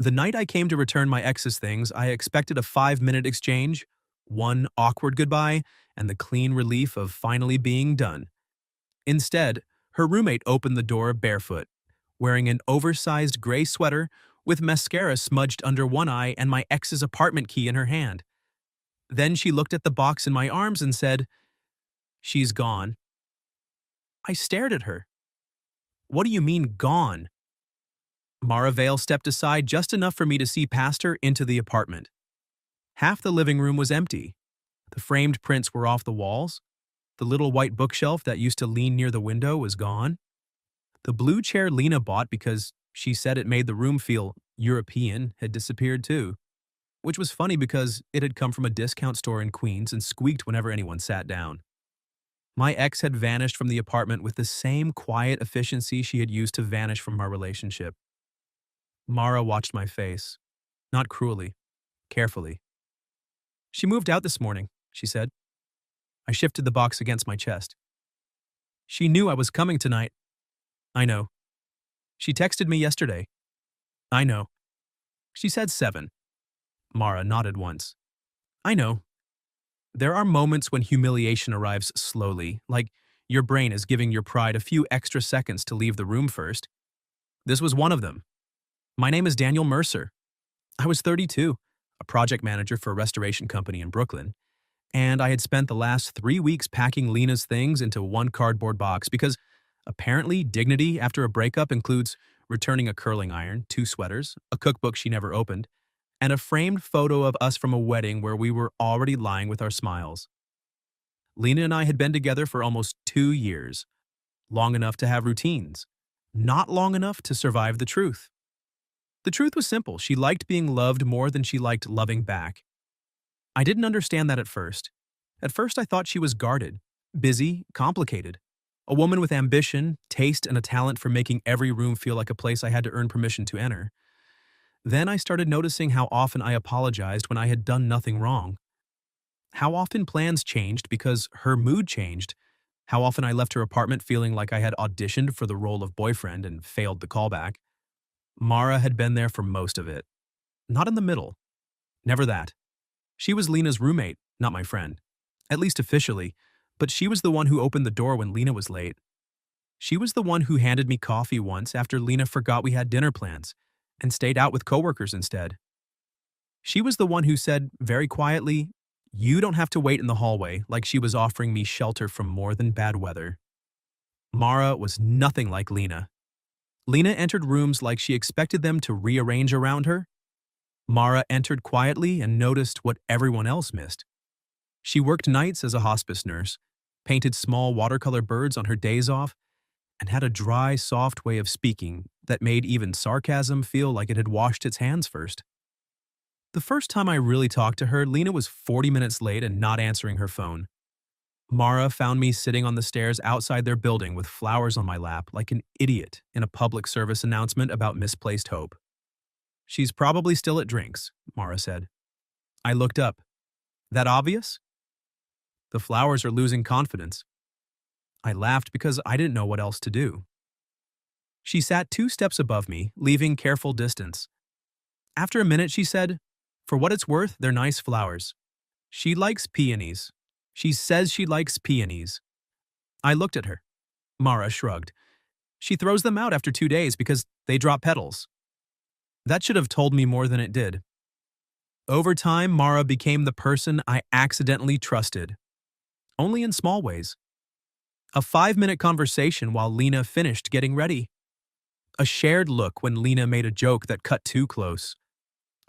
The night I came to return my ex's things, I expected a 5-minute exchange, one awkward goodbye, and the clean relief of finally being done. Instead, her roommate opened the door barefoot, wearing an oversized gray sweater with mascara smudged under one eye and my ex's apartment key in her hand. Then she looked at the box in my arms and said, "She's gone." I stared at her. "What do you mean, gone?" Mara Vale stepped aside just enough for me to see past her into the apartment. Half the living room was empty. The framed prints were off the walls. The little white bookshelf that used to lean near the window was gone. The blue chair Lena bought because she said it made the room feel European had disappeared too, which was funny because it had come from a discount store in Queens and squeaked whenever anyone sat down. My ex had vanished from the apartment with the same quiet efficiency she had used to vanish from our relationship. Mara watched my face, not cruelly, carefully. "She moved out this morning," she said. I shifted the box against my chest. "She knew I was coming tonight." "I know." "She texted me yesterday." "I know." "She said 7. Mara nodded once. "I know." There are moments when humiliation arrives slowly, like your brain is giving your pride a few extra seconds to leave the room first. This was one of them. My name is Daniel Mercer. I was 32, a project manager for a restoration company in Brooklyn, and I had spent the last 3 weeks packing Lena's things into one cardboard box because apparently dignity after a breakup includes returning a curling iron, 2 sweaters, a cookbook she never opened, and a framed photo of us from a wedding where we were already lying with our smiles. Lena and I had been together for almost 2 years, long enough to have routines, not long enough to survive the truth. The truth was simple. She liked being loved more than she liked loving back. I didn't understand that at first. At first, I thought she was guarded, busy, complicated. A woman with ambition, taste, and a talent for making every room feel like a place I had to earn permission to enter. Then I started noticing how often I apologized when I had done nothing wrong. How often plans changed because her mood changed. How often I left her apartment feeling like I had auditioned for the role of boyfriend and failed the callback. Mara had been there for most of it. Not in the middle. Never that. She was Lena's roommate, not my friend. At least officially, but she was the one who opened the door when Lena was late. She was the one who handed me coffee once after Lena forgot we had dinner plans and stayed out with coworkers instead. She was the one who said, very quietly, "You don't have to wait in the hallway," like she was offering me shelter from more than bad weather. Mara was nothing like Lena. Lena entered rooms like she expected them to rearrange around her. Mara entered quietly and noticed what everyone else missed. She worked nights as a hospice nurse, painted small watercolor birds on her days off, and had a dry, soft way of speaking that made even sarcasm feel like it had washed its hands first. The first time I really talked to her, Lena was 40 minutes late and not answering her phone. Mara found me sitting on the stairs outside their building with flowers on my lap like an idiot in a public service announcement about misplaced hope. "She's probably still at drinks," Mara said. I looked up. "That obvious?" "The flowers are losing confidence." I laughed because I didn't know what else to do. She sat 2 steps above me, leaving careful distance. After a minute, she said, "For what it's worth, they're nice flowers. She likes peonies. She says she likes peonies." I looked at her. Mara shrugged. "She throws them out after 2 days because they drop petals." That should have told me more than it did. Over time, Mara became the person I accidentally trusted. Only in small ways. A 5-minute conversation while Lena finished getting ready. A shared look when Lena made a joke that cut too close.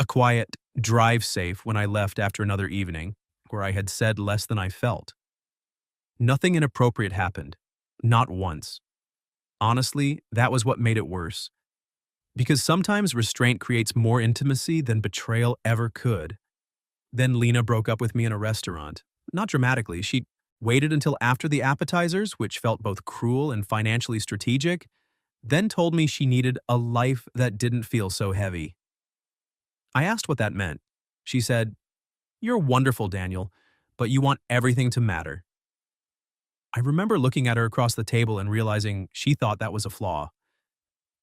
A quiet, drive safe when I left after another evening, where I had said less than I felt. Nothing inappropriate happened. Not once. Honestly, that was what made it worse. Because sometimes restraint creates more intimacy than betrayal ever could. Then Lena broke up with me in a restaurant. Not dramatically, she waited until after the appetizers, which felt both cruel and financially strategic, then told me she needed a life that didn't feel so heavy. I asked what that meant. She said, "You're wonderful, Daniel, but you want everything to matter." I remember looking at her across the table and realizing she thought that was a flaw.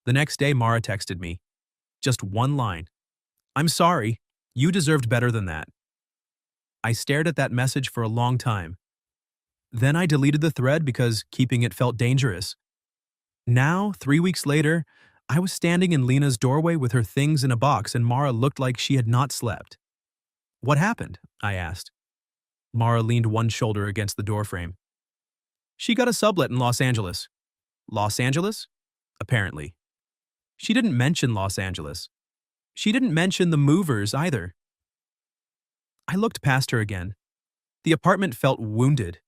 The next day, Mara texted me. Just one line. I'm sorry. You deserved better than that. I stared at that message for a long time. Then I deleted the thread because keeping it felt dangerous. Now, 3 weeks later, I was standing in Lena's doorway with her things in a box and Mara looked like she had not slept. What happened? I asked. Mara leaned one shoulder against the doorframe. She got a sublet in Los Angeles. Los Angeles? Apparently. She didn't mention Los Angeles. She didn't mention the movers either. I looked past her again. The apartment felt wounded.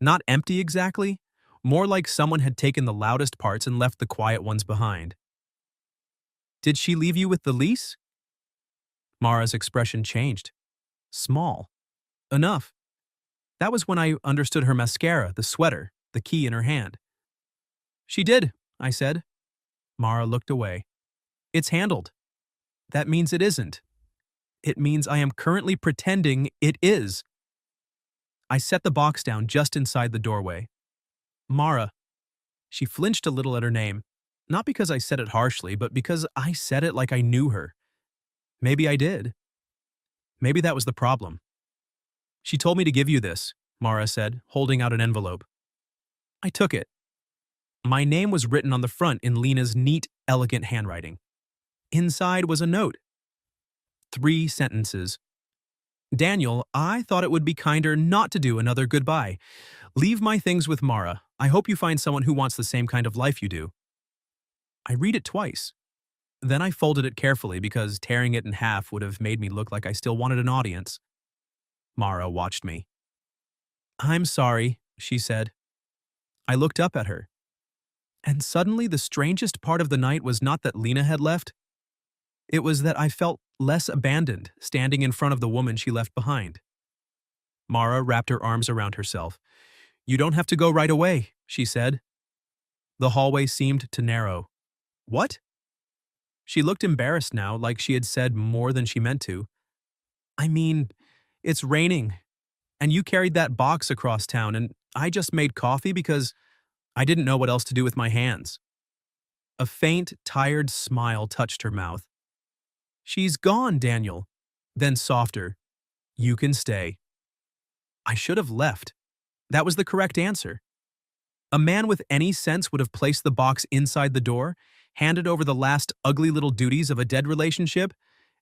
Not empty exactly, more like someone had taken the loudest parts and left the quiet ones behind. Did she leave you with the lease? Mara's expression changed. Small. Enough. That was when I understood her mascara, the sweater, the key in her hand. She did, I said. Mara looked away. It's handled. That means it isn't. It means I am currently pretending it is. I set the box down just inside the doorway. Mara. She flinched a little at her name, not because I said it harshly, but because I said it like I knew her. Maybe I did. Maybe that was the problem. She told me to give you this, Mara said, holding out an envelope. I took it. My name was written on the front in Lena's neat, elegant handwriting. Inside was a note. 3 sentences. Daniel, I thought it would be kinder not to do another goodbye. Leave my things with Mara. I hope you find someone who wants the same kind of life you do. I read it twice. Then I folded it carefully because tearing it in half would have made me look like I still wanted an audience. Mara watched me. I'm sorry, she said. I looked up at her. And suddenly the strangest part of the night was not that Lena had left. It was that I felt less abandoned standing in front of the woman she left behind. Mara wrapped her arms around herself. You don't have to go right away, she said. The hallway seemed to narrow. What? She looked embarrassed now, like she had said more than she meant to. I mean, it's raining, and you carried that box across town, and I just made coffee because I didn't know what else to do with my hands. A faint, tired smile touched her mouth. She's gone, Daniel. Then softer. You can stay. I should have left. That was the correct answer. A man with any sense would have placed the box inside the door, handed over the last ugly little duties of a dead relationship,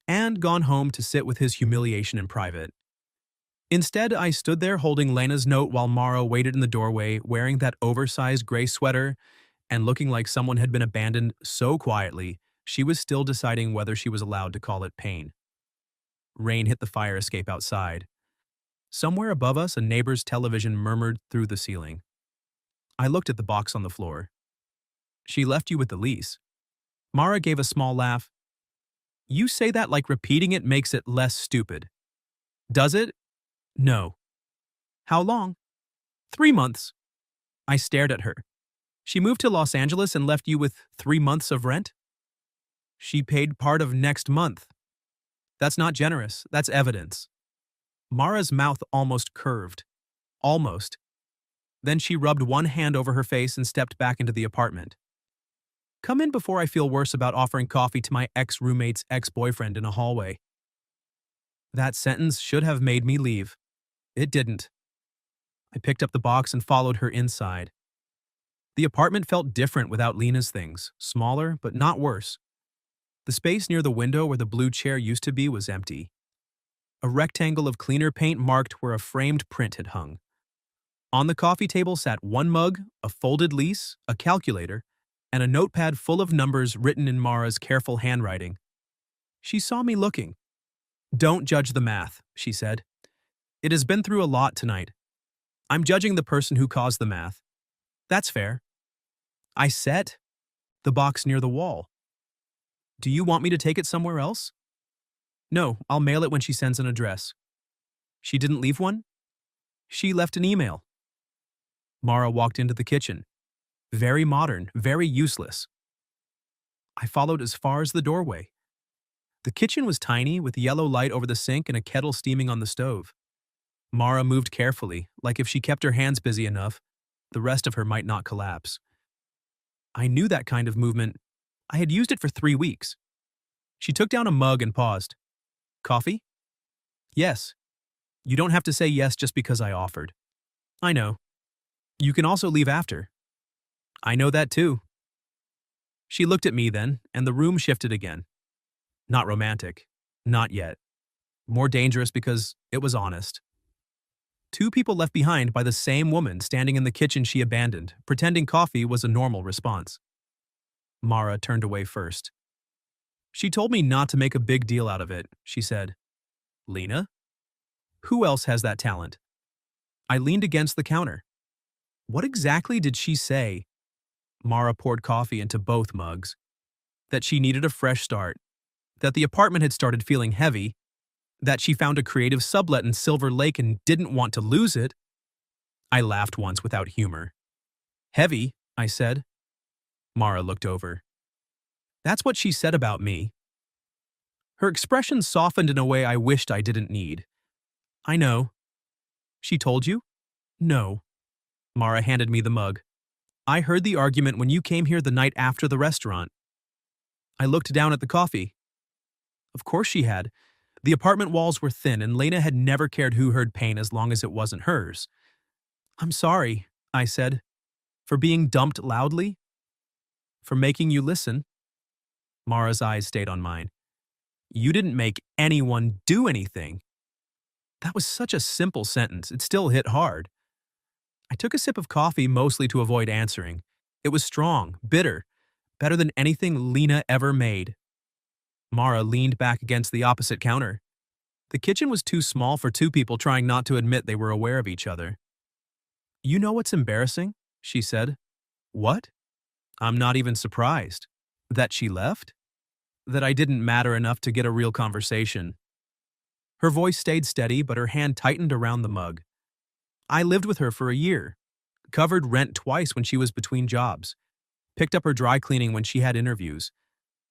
and gone home to sit with his humiliation in private. Instead, I stood there holding Lena's note while Mara waited in the doorway, wearing that oversized gray sweater and looking like someone had been abandoned so quietly she was still deciding whether she was allowed to call it pain. Rain hit the fire escape outside. Somewhere above us, a neighbor's television murmured through the ceiling. I looked at the box on the floor. She left you with the lease. Mara gave a small laugh. You say that like repeating it makes it less stupid. Does it? No. How long? 3 months. I stared at her. She moved to Los Angeles and left you with 3 months of rent? She paid part of next month. That's not generous. That's evidence. Mara's mouth almost curved. Almost. Then she rubbed one hand over her face and stepped back into the apartment. Come in before I feel worse about offering coffee to my ex-roommate's ex-boyfriend in a hallway. That sentence should have made me leave. It didn't. I picked up the box and followed her inside. The apartment felt different without Lena's things, smaller but not worse. The space near the window where the blue chair used to be was empty. A rectangle of cleaner paint marked where a framed print had hung. On the coffee table sat one mug, a folded lease, a calculator, and a notepad full of numbers written in Mara's careful handwriting. She saw me looking. Don't judge the math, she said. It has been through a lot tonight. I'm judging the person who caused the math. That's fair. I set the box near the wall. Do you want me to take it somewhere else? No, I'll mail it when she sends an address. She didn't leave one? She left an email. Mara walked into the kitchen. Very modern, very useless. I followed as far as the doorway. The kitchen was tiny, with yellow light over the sink and a kettle steaming on the stove. Mara moved carefully, like if she kept her hands busy enough, the rest of her might not collapse. I knew that kind of movement. I had used it for 3 weeks. She took down a mug and paused. Coffee? Yes. You don't have to say yes just because I offered. I know. You can also leave after. I know that too. She looked at me then, and the room shifted again. Not romantic. Not yet. More dangerous because it was honest. Two people left behind by the same woman standing in the kitchen she abandoned, pretending coffee was a normal response. Mara turned away first. She told me not to make a big deal out of it, she said. Lena? Who else has that talent? I leaned against the counter. What exactly did she say? Mara poured coffee into both mugs. That she needed a fresh start. That the apartment had started feeling heavy. That she found a creative sublet in Silver Lake and didn't want to lose it. I laughed once without humor. Heavy, I said. Mara looked over. That's what she said about me. Her expression softened in a way I wished I didn't need. I know. She told you? No. Mara handed me the mug. I heard the argument when you came here the night after the restaurant. I looked down at the coffee. Of course she had. The apartment walls were thin and Lena had never cared who heard pain as long as it wasn't hers. I'm sorry, I said. For being dumped loudly? For making you listen? Mara's eyes stayed on mine. You didn't make anyone do anything. That was such a simple sentence. It still hit hard. I took a sip of coffee mostly to avoid answering. It was strong, bitter, better than anything Lena ever made. Mara leaned back against the opposite counter. The kitchen was too small for two people trying not to admit they were aware of each other. You know what's embarrassing? She said. What? I'm not even surprised. That she left? That I didn't matter enough to get a real conversation. Her voice stayed steady, but her hand tightened around the mug. I lived with her for a year, covered rent twice when she was between jobs, picked up her dry cleaning when she had interviews,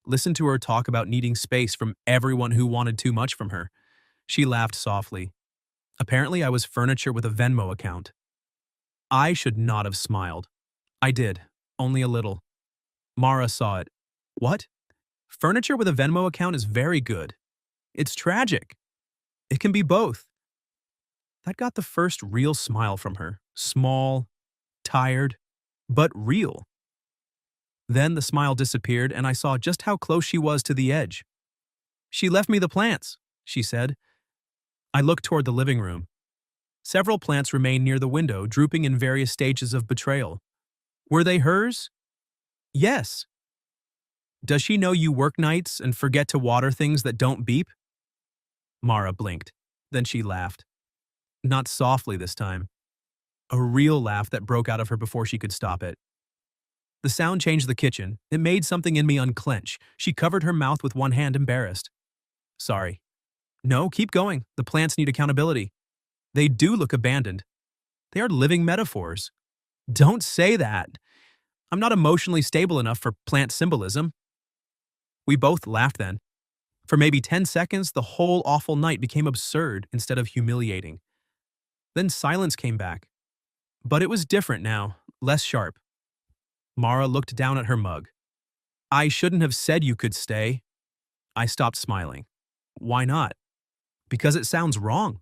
listened to her talk about needing space from everyone who wanted too much from her. She laughed softly. Apparently, I was furniture with a Venmo account. I should not have smiled. I did, only a little. Mara saw it. What? Furniture with a Venmo account is very good. It's tragic. It can be both. That got the first real smile from her. Small, tired, but real. Then the smile disappeared and I saw just how close she was to the edge. She left me the plants, she said. I looked toward the living room. Several plants remained near the window, drooping in various stages of betrayal. Were they hers? Yes. Does she know you work nights and forget to water things that don't beep? Mara blinked. Then she laughed. Not softly this time. A real laugh that broke out of her before she could stop it. The sound changed the kitchen. It made something in me unclench. She covered her mouth with one hand, embarrassed. Sorry. No, keep going. The plants need accountability. They do look abandoned. They are living metaphors. Don't say that. I'm not emotionally stable enough for plant symbolism. We both laughed then. For maybe 10 seconds, the whole awful night became absurd instead of humiliating. Then silence came back. But it was different now, less sharp. Mara looked down at her mug. I shouldn't have said you could stay. I stopped smiling. Why not? Because it sounds wrong.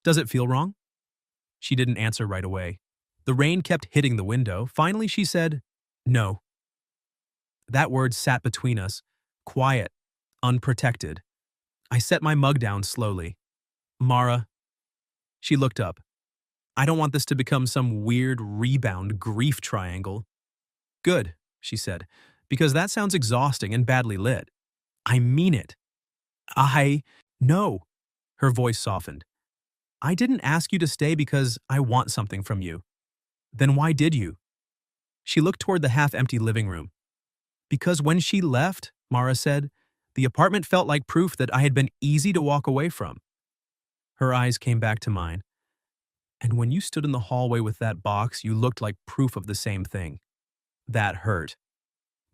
Does it feel wrong? She didn't answer right away. The rain kept hitting the window. Finally, she said, no. That word sat between us, quiet, unprotected. I set my mug down slowly. Mara. She looked up. I don't want this to become some weird rebound grief triangle. Good, she said, because that sounds exhausting and badly lit. I mean it. No. Her voice softened. I didn't ask you to stay because I want something from you. Then why did you? She looked toward the half-empty living room. Because when she left, Mara said, the apartment felt like proof that I had been easy to walk away from. Her eyes came back to mine. And when you stood in the hallway with that box, you looked like proof of the same thing. That hurt.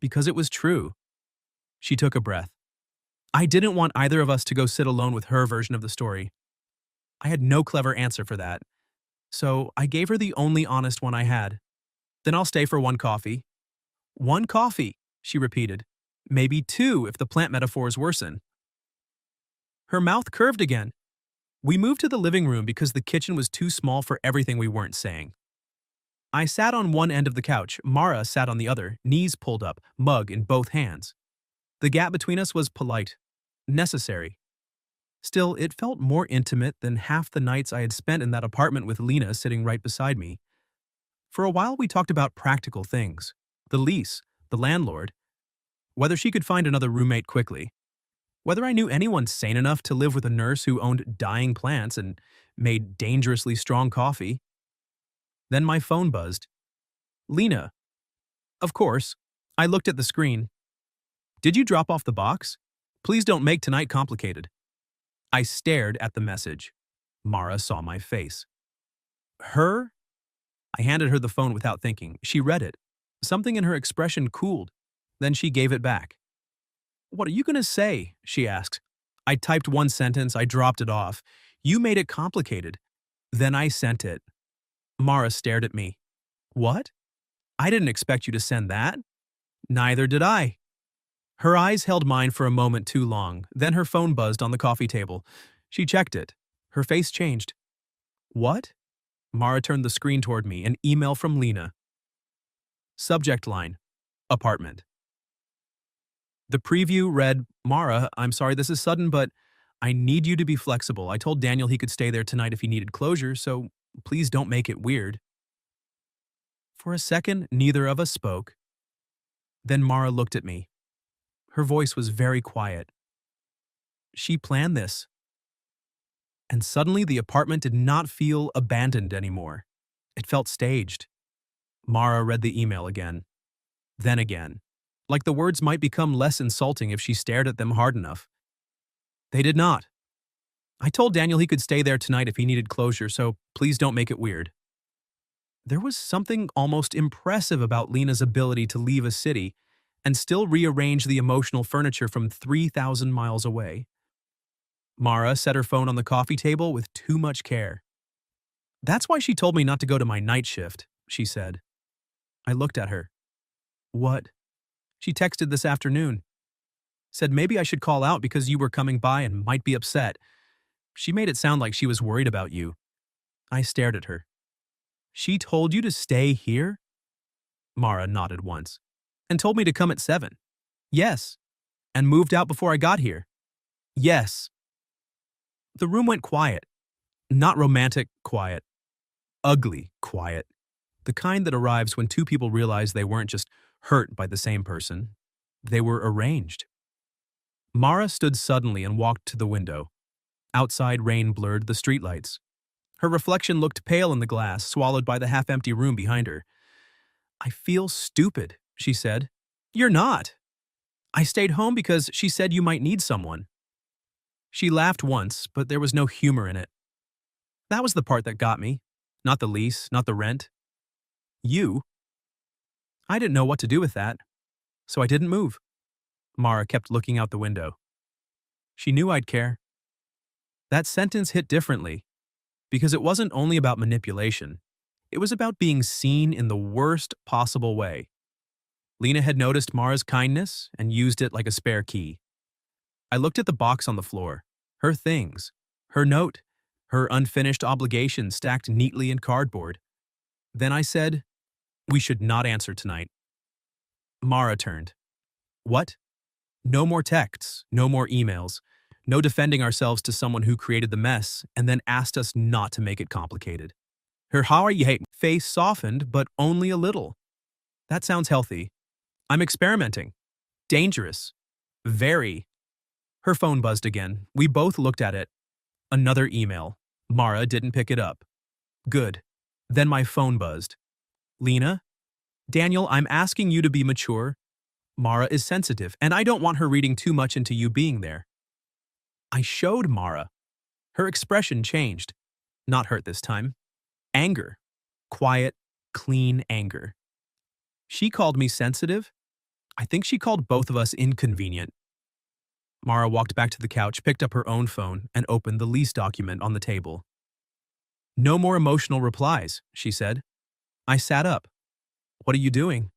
Because it was true. She took a breath. I didn't want either of us to go sit alone with her version of the story. I had no clever answer for that. So I gave her the only honest one I had. Then I'll stay for one coffee. One coffee, she repeated. Maybe 2 if the plant metaphors worsen. Her mouth curved again. We moved to the living room because the kitchen was too small for everything we weren't saying. I sat on one end of the couch, Mara sat on the other, knees pulled up, mug in both hands. The gap between us was polite, necessary. Still, it felt more intimate than half the nights I had spent in that apartment with Lena sitting right beside me. For a while, we talked about practical things: the lease, the landlord, whether she could find another roommate quickly, whether I knew anyone sane enough to live with a nurse who owned dying plants and made dangerously strong coffee. Then my phone buzzed. Lena. Of course. I looked at the screen. Did you drop off the box? Please don't make tonight complicated. I stared at the message. Mara saw my face. Her? I handed her the phone without thinking. She read it. Something in her expression cooled. Then she gave it back. What are you going to say? She asked. I typed one sentence, I dropped it off. You made it complicated. Then I sent it. Mara stared at me. What? I didn't expect you to send that. Neither did I. Her eyes held mine for a moment too long, then her phone buzzed on the coffee table. She checked it. Her face changed. What? Mara turned the screen toward me, an email from Lena. Subject line: apartment. The preview read, Mara, I'm sorry this is sudden, but I need you to be flexible. I told Daniel he could stay there tonight if he needed closure, so please don't make it weird. For a second, neither of us spoke. Then Mara looked at me. Her voice was very quiet. She planned this. And suddenly the apartment did not feel abandoned anymore. It felt staged. Mara read the email again. Then again. Like the words might become less insulting if she stared at them hard enough. They did not. I told Daniel he could stay there tonight if he needed closure, so please don't make it weird. There was something almost impressive about Lena's ability to leave a city and still rearrange the emotional furniture from 3,000 miles away. Mara set her phone on the coffee table with too much care. That's why she told me not to go to my night shift, she said. I looked at her. What? She texted this afternoon. Said maybe I should call out because you were coming by and might be upset. She made it sound like she was worried about you. I stared at her. She told you to stay here? Mara nodded once. And told me to come at 7. Yes. And moved out before I got here. Yes. The room went quiet. Not romantic quiet. Ugly quiet. The kind that arrives when two people realize they weren't just hurt by the same person. They were arranged. Mara stood suddenly and walked to the window. Outside rain blurred the streetlights. Her reflection looked pale in the glass, swallowed by the half-empty room behind her. I feel stupid, she said. You're not. I stayed home because she said you might need someone. She laughed once, but there was no humor in it. That was the part that got me. Not the lease, not the rent. You. I didn't know what to do with that, so I didn't move. Mara kept looking out the window. She knew I'd care. That sentence hit differently, because it wasn't only about manipulation. It was about being seen in the worst possible way. Lena had noticed Mara's kindness and used it like a spare key. I looked at the box on the floor, her things, her note, her unfinished obligations stacked neatly in cardboard. Then I said, we should not answer tonight. Mara turned. What? No more texts, no more emails, no defending ourselves to someone who created the mess and then asked us not to make it complicated. Her how are you face softened, but only a little. That sounds healthy. I'm experimenting. Dangerous. Very. Her phone buzzed again. We both looked at it. Another email. Mara didn't pick it up. Good. Then my phone buzzed. Lena? Daniel, I'm asking you to be mature. Mara is sensitive, and I don't want her reading too much into you being there. I showed Mara. Her expression changed. Not hurt this time. Anger. Quiet, clean anger. She called me sensitive. I think she called both of us inconvenient. Mara walked back to the couch, picked up her own phone, and opened the lease document on the table. No more emotional replies, she said. I sat up. What are you doing?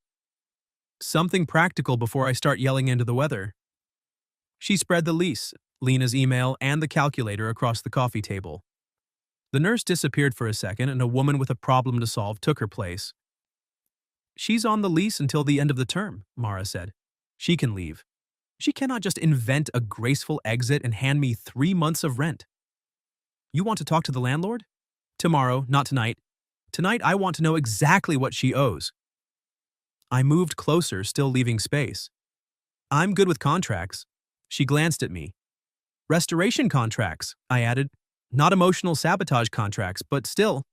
Something practical before I start yelling into the weather. She spread the lease, Lena's email, and the calculator across the coffee table. The nurse disappeared for a second and a woman with a problem to solve took her place. She's on the lease until the end of the term, Mara said. She can leave. She cannot just invent a graceful exit and hand me 3 months of rent. You want to talk to the landlord? Tomorrow, not tonight. Tonight I want to know exactly what she owes. I moved closer, still leaving space. I'm good with contracts. She glanced at me. Restoration contracts, I added. Not emotional sabotage contracts, but still.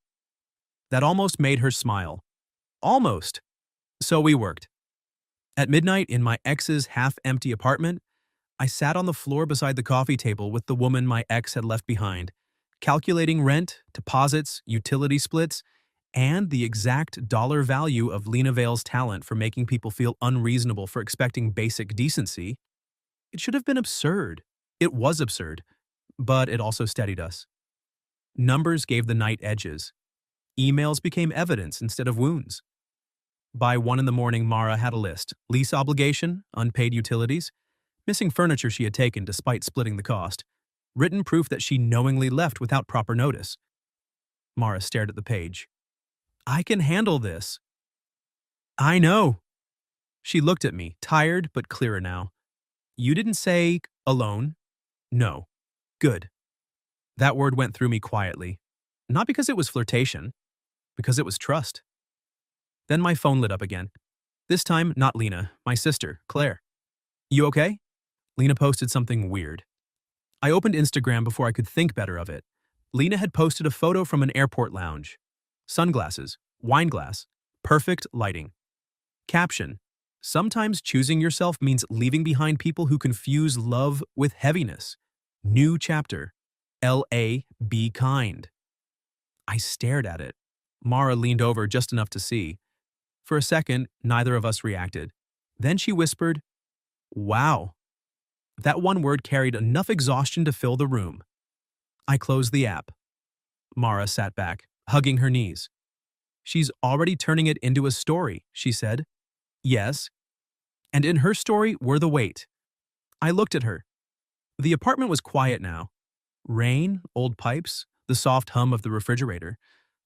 That almost made her smile. Almost. So we worked. At midnight, in my ex's half-empty apartment, I sat on the floor beside the coffee table with the woman my ex had left behind, calculating rent, deposits, utility splits, and the exact dollar value of Lena Vale's talent for making people feel unreasonable for expecting basic decency. It should have been absurd. It was absurd, but it also steadied us. Numbers gave the night edges. Emails became evidence instead of wounds. By 1 in the morning, Mara had a list: lease obligation, unpaid utilities, missing furniture she had taken despite splitting the cost, written proof that she knowingly left without proper notice. Mara stared at the page. I can handle this. I know. She looked at me, tired but clearer now. You didn't say alone? No. Good. That word went through me quietly. Not because it was flirtation, because it was trust. Then my phone lit up again. This time, not Lena, my sister, Claire. You okay? Lena posted something weird. I opened Instagram before I could think better of it. Lena had posted a photo from an airport lounge. Sunglasses, wine glass, perfect lighting. Caption: sometimes choosing yourself means leaving behind people who confuse love with heaviness. New chapter. L.A. Be kind. I stared at it. Mara leaned over just enough to see. For a second, neither of us reacted. Then she whispered, "Wow." That one word carried enough exhaustion to fill the room. I closed the app. Mara sat back, hugging her knees. She's already turning it into a story, she said. Yes. And in her story were the weight. I looked at her. The apartment was quiet now. Rain, old pipes, the soft hum of the refrigerator.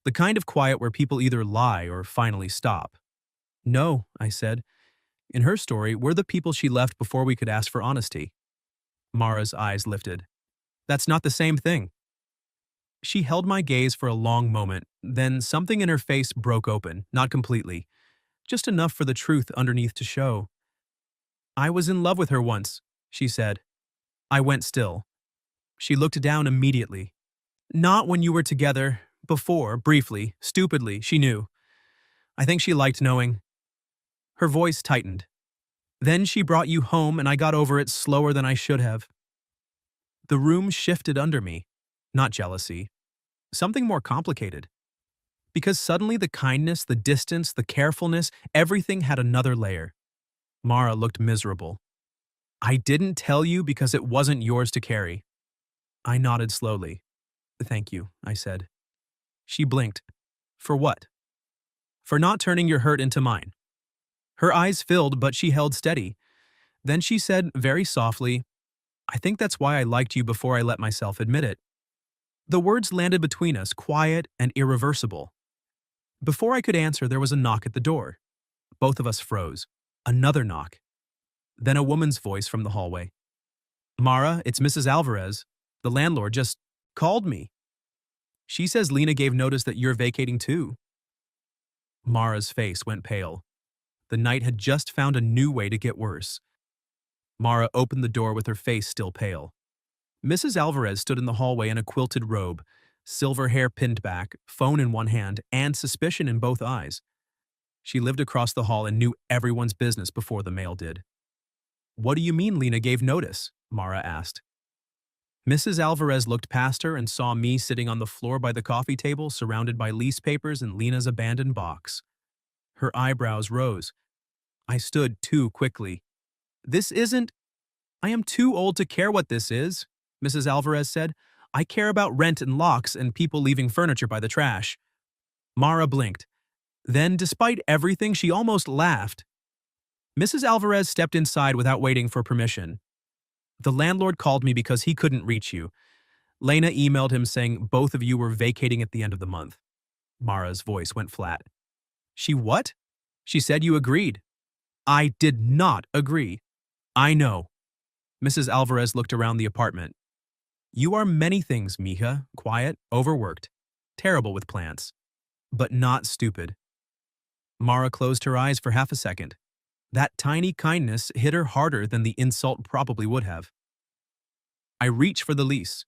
The kind of quiet where people either lie or finally stop. No, I said. In her story were the people she left before we could ask for honesty. Mara's eyes lifted. That's not the same thing. She held my gaze for a long moment, then something in her face broke open, not completely, just enough for the truth underneath to show. I was in love with her once, she said. I went still. She looked down immediately. Not when you were together, before, briefly, stupidly, she knew. I think she liked knowing. Her voice tightened. Then she brought you home and I got over it slower than I should have. The room shifted under me. Not jealousy. Something more complicated. Because suddenly the kindness, the distance, the carefulness, everything had another layer. Mara looked miserable. I didn't tell you because it wasn't yours to carry. I nodded slowly. Thank you, I said. She blinked. For what? For not turning your hurt into mine. Her eyes filled, but she held steady. Then she said very softly, I think that's why I liked you before I let myself admit it. The words landed between us, quiet and irreversible. Before I could answer, there was a knock at the door. Both of us froze. Another knock. Then a woman's voice from the hallway. Mara, it's Mrs. Alvarez. The landlord just called me. She says Lena gave notice that you're vacating too. Mara's face went pale. The night had just found a new way to get worse. Mara opened the door with her face still pale. Mrs. Alvarez stood in the hallway in a quilted robe, silver hair pinned back, phone in one hand, and suspicion in both eyes. She lived across the hall and knew everyone's business before the mail did. What do you mean Lena gave notice? Mara asked. Mrs. Alvarez looked past her and saw me sitting on the floor by the coffee table surrounded by lease papers and Lena's abandoned box. Her eyebrows rose. I stood too quickly. This isn't... I am too old to care what this is, Mrs. Alvarez said. I care about rent and locks and people leaving furniture by the trash. Mara blinked. Then, despite everything, she almost laughed. Mrs. Alvarez stepped inside without waiting for permission. The landlord called me because he couldn't reach you. Lena emailed him saying both of you were vacating at the end of the month. Mara's voice went flat. She what? She said you agreed. I did not agree. I know. Mrs. Alvarez looked around the apartment. You are many things, mija. Quiet, overworked, terrible with plants, but not stupid. Mara closed her eyes for half a second. That tiny kindness hit her harder than the insult probably would have. I reach for the lease.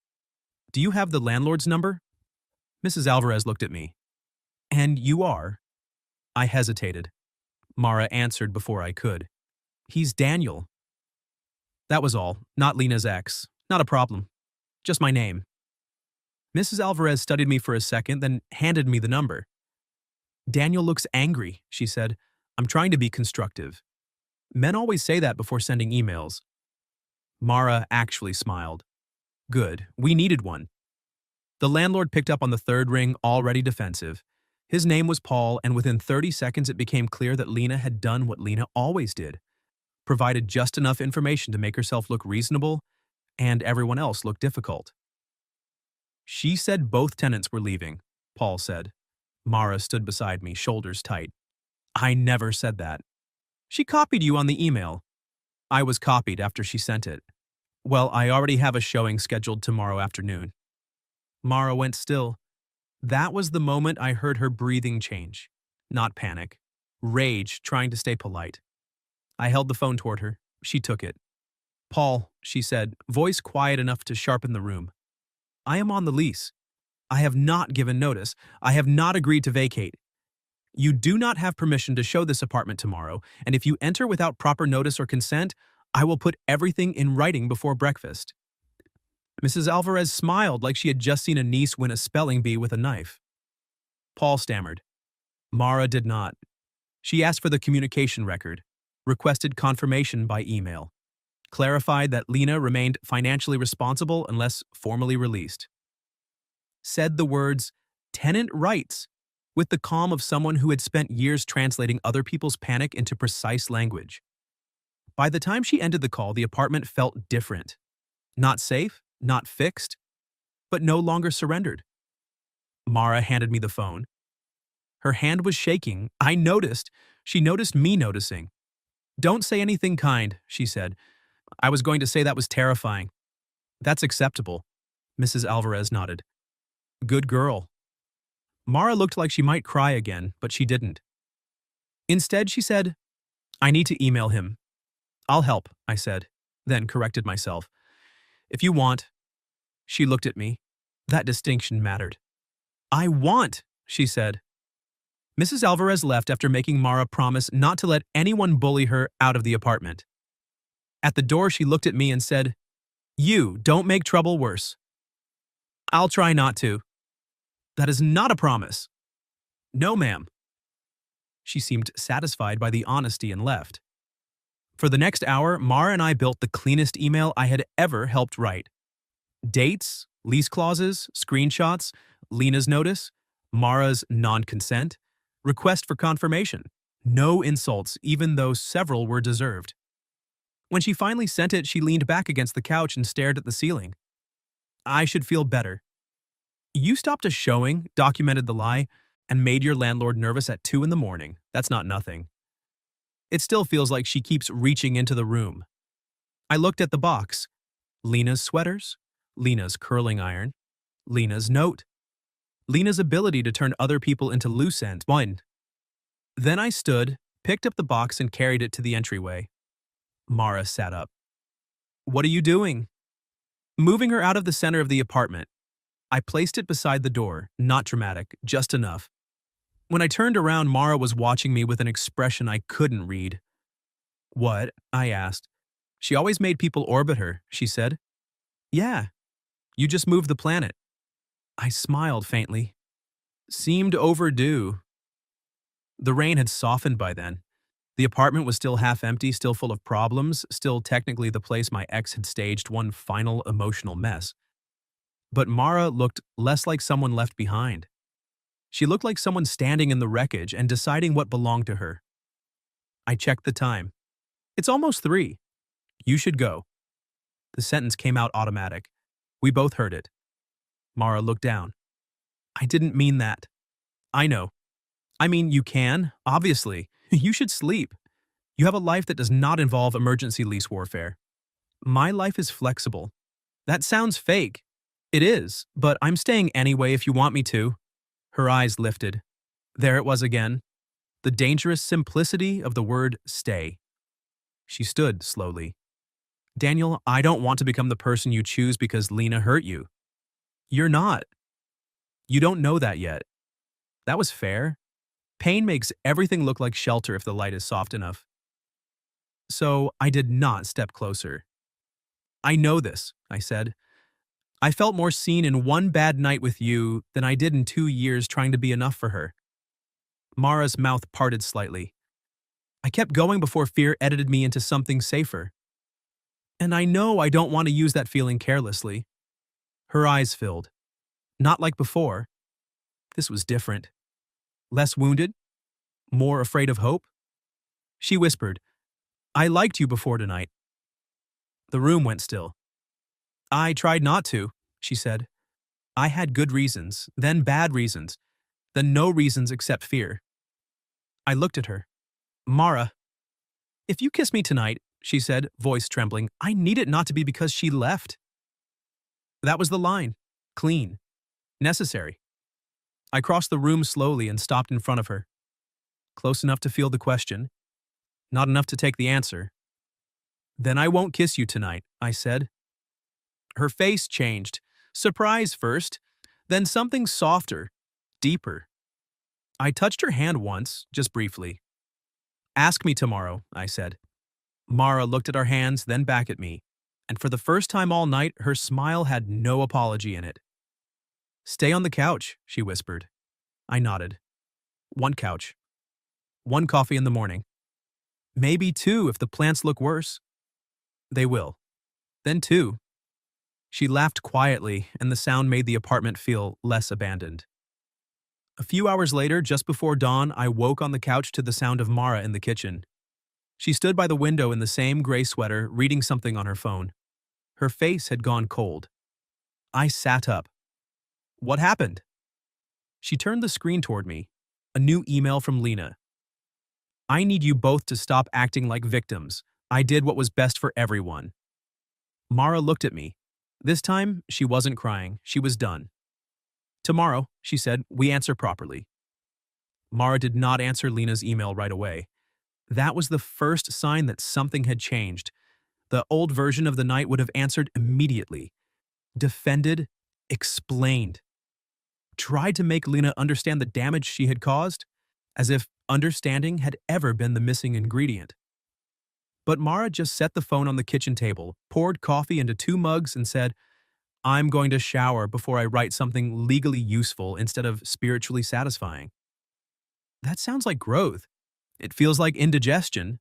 Do you have the landlord's number? Mrs. Alvarez looked at me. And you are? I hesitated. Mara answered before I could. He's Daniel. That was all, not Lena's ex. Not a problem. Just my name. Mrs. Alvarez studied me for a second, then handed me the number. Daniel looks angry, she said. I'm trying to be constructive. Men always say that before sending emails. Mara actually smiled. Good, we needed one. The landlord picked up on the third ring, already defensive. His name was Paul, and within 30 seconds it became clear that Lena had done what Lena always did. Provided just enough information to make herself look reasonable, and everyone else look difficult. She said both tenants were leaving, Paul said. Mara stood beside me, shoulders tight. I never said that. She copied you on the email. I was copied after she sent it. Well, I already have a showing scheduled tomorrow afternoon. Mara went still. That was the moment I heard her breathing change. Not panic. Rage, trying to stay polite. I held the phone toward her. She took it. Paul, she said, voice quiet enough to sharpen the room. I am on the lease. I have not given notice. I have not agreed to vacate. You do not have permission to show this apartment tomorrow, and if you enter without proper notice or consent, I will put everything in writing before breakfast. Mrs. Alvarez smiled like she had just seen a niece win a spelling bee with a knife. Paul stammered. Mara did not. She asked for the communication record, requested confirmation by email, clarified that Lena remained financially responsible unless formally released. Said the words, tenant rights, with the calm of someone who had spent years translating other people's panic into precise language. By the time she ended the call, the apartment felt different. Not safe, not fixed, but no longer surrendered. Mara handed me the phone. Her hand was shaking. I noticed. She noticed me noticing. Don't say anything kind, she said. I was going to say that was terrifying. That's acceptable. Mrs. Alvarez nodded. Good girl. Mara looked like she might cry again, but she didn't. Instead, she said, I need to email him. I'll help, I said, then corrected myself. If you want. She looked at me. That distinction mattered. I want, she said. Mrs. Alvarez left after making Mara promise not to let anyone bully her out of the apartment. At the door, she looked at me and said, You don't make trouble worse. I'll try not to. That is not a promise. No, ma'am. She seemed satisfied by the honesty and left. For the next hour, Mara and I built the cleanest email I had ever helped write. Dates, lease clauses, screenshots, Lena's notice, Mara's non-consent, request for confirmation. No insults, even though several were deserved. When she finally sent it, she leaned back against the couch and stared at the ceiling. I should feel better. You stopped a showing, documented the lie, and made your landlord nervous at 2 a.m. That's not nothing. It still feels like she keeps reaching into the room. I looked at the box. Lena's sweaters, Lena's curling iron, Lena's note, Lena's ability to turn other people into loose ends. One. Then I stood, picked up the box, and carried it to the entryway. Mara sat up. What are you doing? Moving her out of the center of the apartment. I placed it beside the door, not dramatic, just enough. When I turned around, Mara was watching me with an expression I couldn't read. What? I asked. She always made people orbit her, she said. Yeah. You just moved the planet. I smiled faintly. Seemed overdue. The rain had softened by then. The apartment was still half empty, still full of problems, still technically the place my ex had staged one final emotional mess. But Mara looked less like someone left behind. She looked like someone standing in the wreckage and deciding what belonged to her. I checked the time. It's almost 3. You should go. The sentence came out automatic. We both heard it. Mara looked down. I didn't mean that. I know. I mean, you can, obviously. You should sleep. You have a life that does not involve emergency lease warfare. My life is flexible. That sounds fake. It is, but I'm staying anyway if you want me to. Her eyes lifted. There it was again. The dangerous simplicity of the word stay. She stood slowly. Daniel, I don't want to become the person you choose because Lena hurt you. You're not. You don't know that yet. That was fair. Pain makes everything look like shelter if the light is soft enough. So I did not step closer. I know this, I said. I felt more seen in one bad night with you than I did in 2 years trying to be enough for her. Mara's mouth parted slightly. I kept going before fear edited me into something safer. And I know I don't want to use that feeling carelessly. Her eyes filled. Not like before. This was different. Less wounded? More afraid of hope? She whispered, I liked you before tonight. The room went still. I tried not to, she said. I had good reasons, then bad reasons, then no reasons except fear. I looked at her. Mara. If you kiss me tonight, she said, voice trembling, I need it not to be because she left. That was the line. Clean. Necessary. I crossed the room slowly and stopped in front of her. Close enough to feel the question. Not enough to take the answer. Then I won't kiss you tonight, I said. Her face changed. Surprise first, then something softer, deeper. I touched her hand once, just briefly. Ask me tomorrow, I said. Mara looked at our hands, then back at me, and for the first time all night, her smile had no apology in it. Stay on the couch, she whispered. I nodded. 1 couch. 1 coffee in the morning. Maybe 2 if the plants look worse. They will. Then 2. She laughed quietly, and the sound made the apartment feel less abandoned. A few hours later, just before dawn, I woke on the couch to the sound of Mara in the kitchen. She stood by the window in the same gray sweater, reading something on her phone. Her face had gone cold. I sat up. What happened? She turned the screen toward me. A new email from Lena. I need you both to stop acting like victims. I did what was best for everyone. Mara looked at me. This time, she wasn't crying. She was done. Tomorrow, she said, we answer properly. Mara did not answer Lena's email right away. That was the first sign that something had changed. The old version of the night would have answered immediately. Defended, explained. Tried to make Lena understand the damage she had caused, as if understanding had ever been the missing ingredient. But Mara just set the phone on the kitchen table, poured coffee into 2 mugs, and said, I'm going to shower before I write something legally useful instead of spiritually satisfying. That sounds like growth. It feels like indigestion.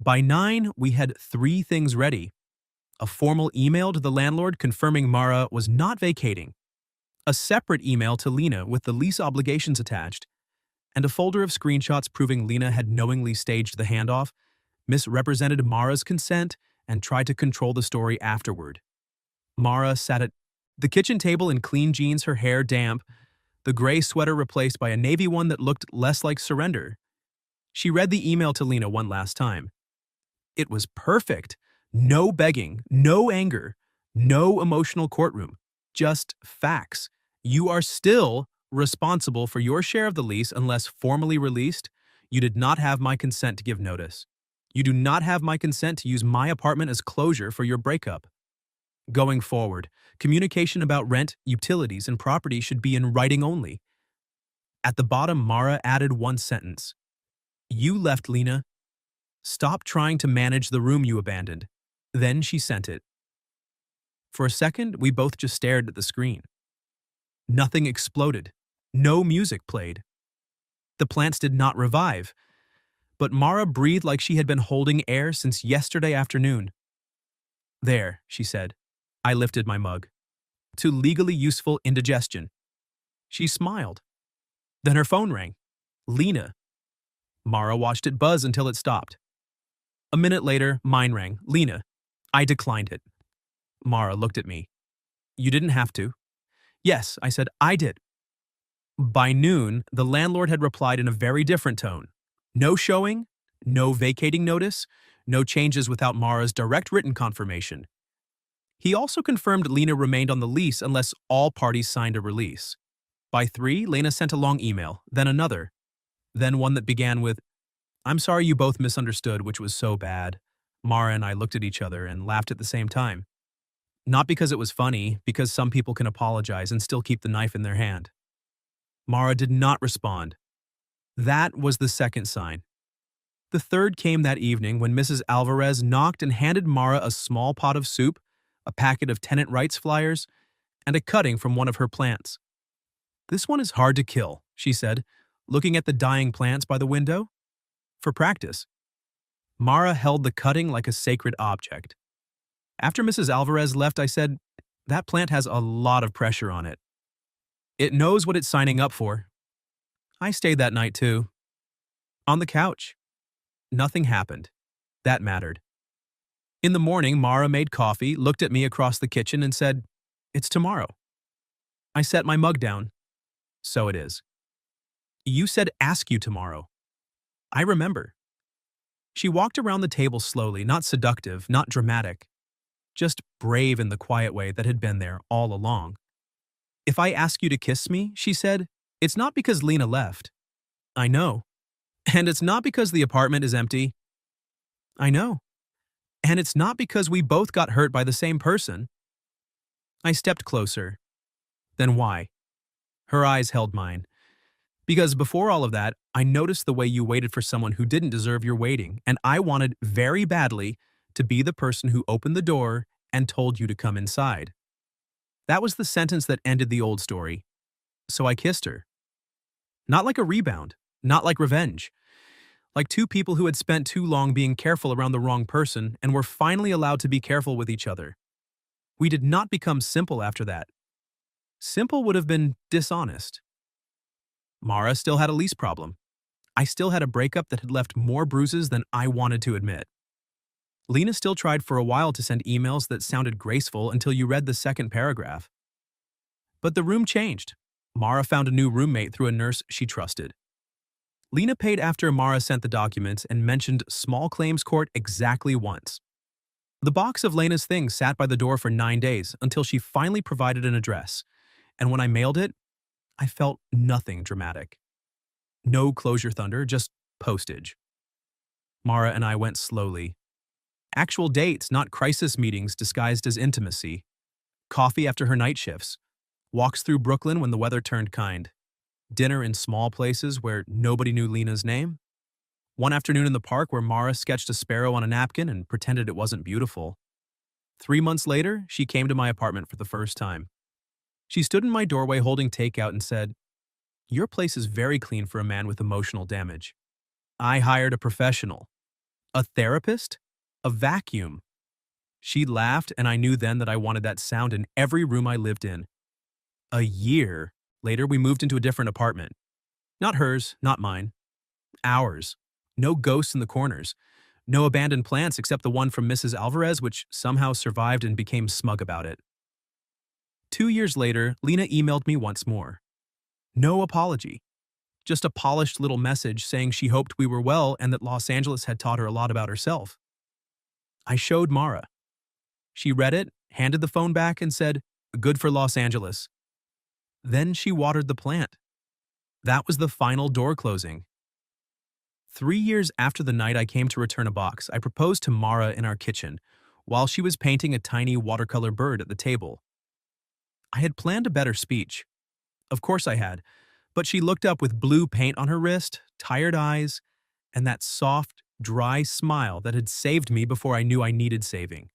By 9, we had 3 things ready. A formal email to the landlord confirming Mara was not vacating, a separate email to Lena with the lease obligations attached, and a folder of screenshots proving Lena had knowingly staged the handoff, misrepresented Mara's consent, and tried to control the story afterward. Mara sat at the kitchen table in clean jeans, her hair damp, the gray sweater replaced by a navy one that looked less like surrender. She read the email to Lena one last time. It was perfect. No begging, no anger, no emotional courtroom. Just facts. You are still responsible for your share of the lease unless formally released. You did not have my consent to give notice. You do not have my consent to use my apartment as closure for your breakup. Going forward, communication about rent, utilities, and property should be in writing only. At the bottom, Mara added 1 sentence. You left, Lena. Stop trying to manage the room you abandoned. Then she sent it. For a second, we both just stared at the screen. Nothing exploded. No music played. The plants did not revive. But Mara breathed like she had been holding air since yesterday afternoon. There, she said. I lifted my mug. To legally useful indigestion. She smiled. Then her phone rang. Lena. Mara watched it buzz until it stopped. A minute later, mine rang. Lena. I declined it. Mara looked at me. You didn't have to. Yes, I said, I did. By noon, the landlord had replied in a very different tone. No showing, no vacating notice, no changes without Mara's direct written confirmation. He also confirmed Lena remained on the lease unless all parties signed a release. By 3, Lena sent a long email, then another, then one that began with, I'm sorry you both misunderstood, which was so bad. Mara and I looked at each other and laughed at the same time. Not because it was funny, because some people can apologize and still keep the knife in their hand. Mara did not respond. That was the second sign. The third came that evening when Mrs. Alvarez knocked and handed Mara a small pot of soup, a packet of tenant rights flyers, and a cutting from one of her plants. This one is hard to kill, she said, looking at the dying plants by the window. For practice. Mara held the cutting like a sacred object. After Mrs. Alvarez left, I said, that plant has a lot of pressure on it. It knows what it's signing up for. I stayed that night too. On the couch. Nothing happened. That mattered. In the morning, Mara made coffee, looked at me across the kitchen and said, it's tomorrow. I set my mug down. So it is. You said ask you tomorrow. I remember. She walked around the table slowly, not seductive, not dramatic, just brave in the quiet way that had been there all along. If I ask you to kiss me, she said, it's not because Lena left. I know. And it's not because the apartment is empty. I know. And it's not because we both got hurt by the same person. I stepped closer. Then why? Her eyes held mine. Because before all of that, I noticed the way you waited for someone who didn't deserve your waiting, and I wanted very badly to be the person who opened the door and told you to come inside. That was the sentence that ended the old story. So I kissed her. Not like a rebound, not like revenge. Like two people who had spent too long being careful around the wrong person and were finally allowed to be careful with each other. We did not become simple after that. Simple would have been dishonest. Mara still had a lease problem. I still had a breakup that had left more bruises than I wanted to admit. Lena still tried for a while to send emails that sounded graceful until you read the second paragraph. But the room changed. Mara found a new roommate through a nurse she trusted. Lena paid after Mara sent the documents and mentioned small claims court exactly once. The box of Lena's things sat by the door for 9 days until she finally provided an address, and when I mailed it, I felt nothing dramatic. No closure thunder, just postage. Mara and I went slowly. Actual dates, not crisis meetings disguised as intimacy. Coffee after her night shifts. Walks through Brooklyn when the weather turned kind. Dinner in small places where nobody knew Lena's name. One afternoon in the park where Mara sketched a sparrow on a napkin and pretended it wasn't beautiful. 3 months later, she came to my apartment for the first time. She stood in my doorway holding takeout and said, your place is very clean for a man with emotional damage. I hired a professional. A therapist? A vacuum. She laughed, and I knew then that I wanted that sound in every room I lived in. A year later, we moved into a different apartment. Not hers, not mine. Ours. No ghosts in the corners. No abandoned plants except the one from Mrs. Alvarez, which somehow survived and became smug about it. 2 years later, Lena emailed me once more. No apology. Just a polished little message saying she hoped we were well and that Los Angeles had taught her a lot about herself. I showed Mara. She read it, handed the phone back, and said, good for Los Angeles. Then she watered the plant. That was the final door closing. 3 years after the night I came to return a box, I proposed to Mara in our kitchen, while she was painting a tiny watercolor bird at the table. I had planned a better speech. Of course I had, but she looked up with blue paint on her wrist, tired eyes, and that soft, dry smile that had saved me before I knew I needed saving.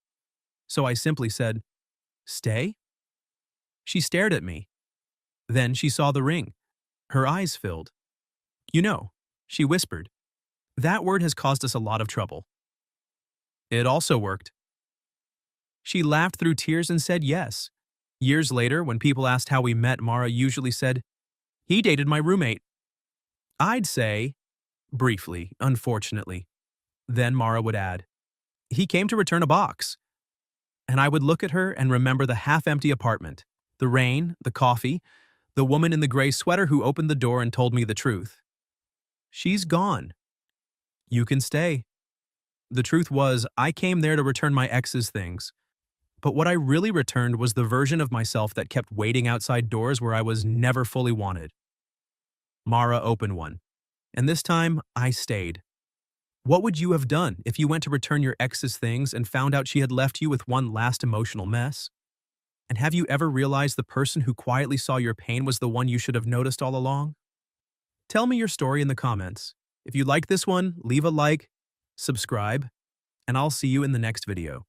So I simply said, stay? She stared at me. Then she saw the ring. Her eyes filled. You know, she whispered, that word has caused us a lot of trouble. It also worked. She laughed through tears and said yes. Years later, when people asked how we met, Mara usually said, he dated my roommate. I'd say, briefly, unfortunately, Then Mara would add, "He came to return a box." And I would look at her and remember the half-empty apartment, the rain, the coffee, the woman in the gray sweater who opened the door and told me the truth. She's gone. You can stay. The truth was, I came there to return my ex's things. But what I really returned was the version of myself that kept waiting outside doors where I was never fully wanted. Mara opened one. And this time, I stayed. What would you have done if you went to return your ex's things and found out she had left you with one last emotional mess? And have you ever realized the person who quietly saw your pain was the one you should have noticed all along? Tell me your story in the comments. If you like this one, leave a like, subscribe, and I'll see you in the next video.